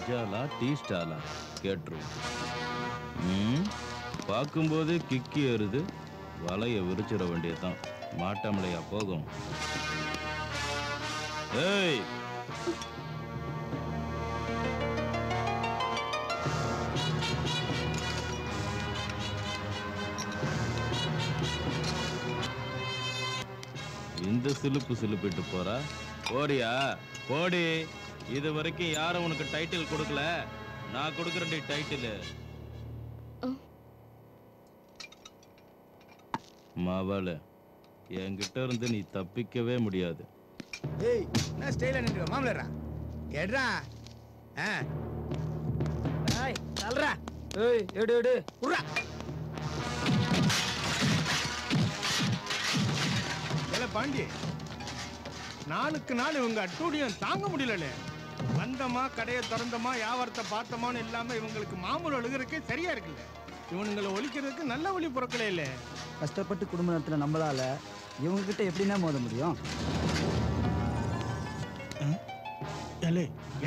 மஜாலா tea ஸ்டாலா கேட்டுரும். பார்க்கும்போது கிக்கி ஏறுது, வலைய விரிச்சிட வேண்டியதுதான். மாட்டாமலையா போகும். ஏய், இந்த சிலுப்பு சிலுப்பிட்டு போறா. போறியா? போடி. இது வரைக்கும் யாரும் உனக்கு டைட்டில் கொடுக்கல, நான் கொடுக்கறேன் டைட்டில். மாவால என்கிட்ட இருந்து நீ தப்பிக்கவே முடியாது. ஏய், நான் ஸ்டைலா நின்னுக்க மாமலரா. எட்ரா. ஏய், தல்றா. ஏய், எடு எடு. குர்ரா. ஏல பாண்டி, நாளுக்கு நாள் இவங்க அட்டூழியம் தாங்க முடியல. வந்தமா கடையை திறந்தமா வியாபாரத்தை பார்த்தமான்னு இல்லாம இவங்களுக்கு மாமூல் அழுகிறதுக்கே சரியா இருக்குல்ல. இவனுங்களை ஒழிக்கிறதுக்கு நல்ல வழி பிறக்கல இல்ல. கஷ்டப்பட்டு குடும்ப நடத்தின நம்மளால இவங்க கிட்ட எப்படின்னா மோத முடியும்?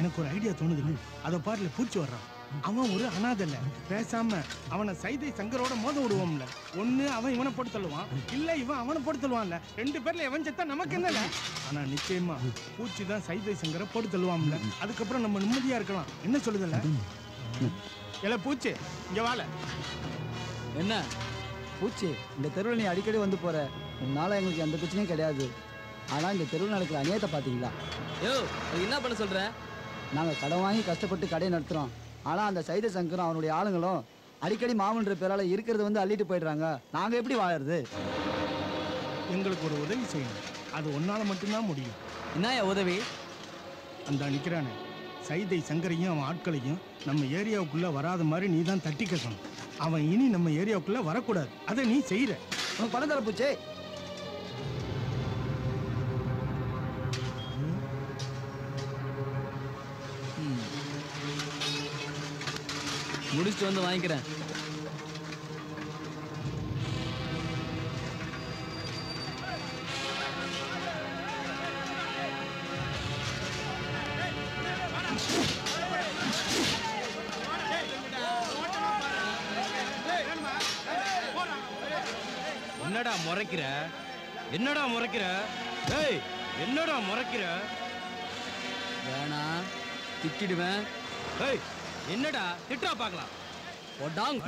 எனக்கு ஒரு ஐடியா தோணுது. அதை பாருல பூச்சி வர்றான். அவன் ஒரு அனாதல்ல. பேசாம அவனை சைதை சங்கரோட மோத விடுவோம்ல. ஒண்ணு அவன் இவனை போட்டு தள்ளுவான், இல்ல இவன் அவனை போட்டு தள்ளுவான்ல. ரெண்டு பேர்ல எவன் செத்தா நமக்கு என்னல. ஆனா நிச்சயமா பூச்சி தான் சைதை சங்கரை போட்டு தள்ளுவான்ல. அதுக்கப்புறம் நம்ம நிம்மதியா இருக்கலாம். என்ன சொல்லுதல்ல? இல்ல பூச்சி, இங்க வாழ. என்ன பூச்சி, இந்த தெருவில் நீ அடிக்கடி வந்து போற. உன்னால எங்களுக்கு எந்த பிரச்சனையும் கிடையாது. ஆனா இந்த தெருவில் நடக்கிற அநியாயத்தை பாத்தீங்களா? யோ, என்ன பண்ண சொல்ற? நாங்க கடன் வாங்கி கஷ்டப்பட்டு கடையை நடத்துறோம். ஆனா அந்த சைத சங்கரும் அவனுடைய ஆளுங்களும் அடிக்கடி மாமன்ற பேரால இருக்கிறது வந்து அள்ளிட்டு போயிடுறாங்க. நாங்க எப்படி வாழறது? எங்களுக்கு ஒரு உதவி செய்யணும். அது ஒன்னால மட்டும்தான் முடியும். என்ன உதவி? அந்த நிக்கிறானே சைதை சங்கரையும் அவன் ஆட்களையும் நம்ம ஏரியாவுக்குள்ள வராத மாதிரி நீ தான் தட்டி கட்டணும். அவன் இனி நம்ம ஏரியாவுக்குள்ள வரக்கூடாது. அதை நீ செய்யற. உனக்கு பணம் தர பூச்சே. முடிச்சுட்டு வந்து வாங்கிக்கிறேன். என்னடா முறைக்கிற? என்னடா முறைக்கிற? ஏய், என்னடா முறைக்கிற? வேணா, திட்டிடுவேன். ஏய், என்னடா திட்டா பார்க்கலாம். ஒடாங்.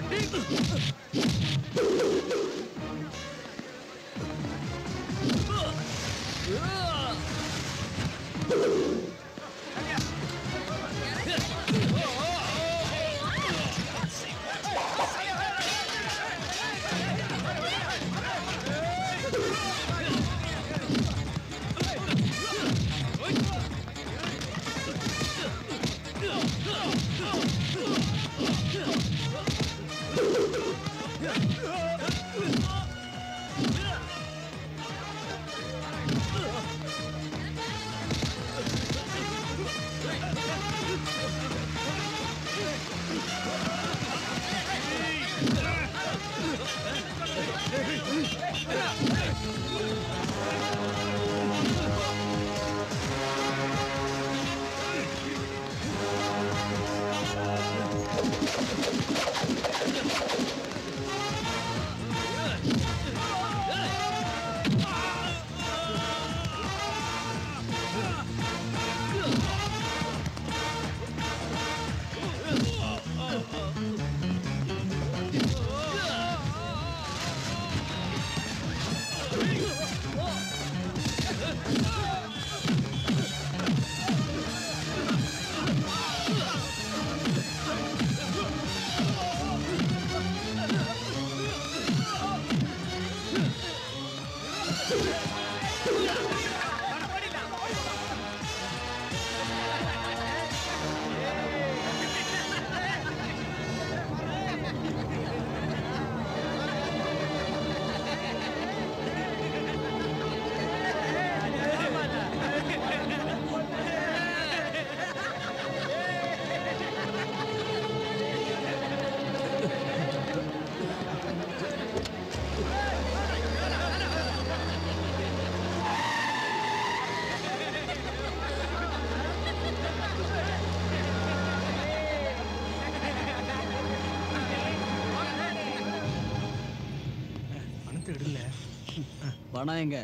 பணம் எங்க?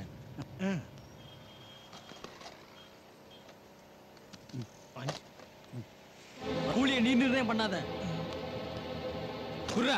கூலியை நீ நிர்ணயம் பண்ணாத. குர்ரா.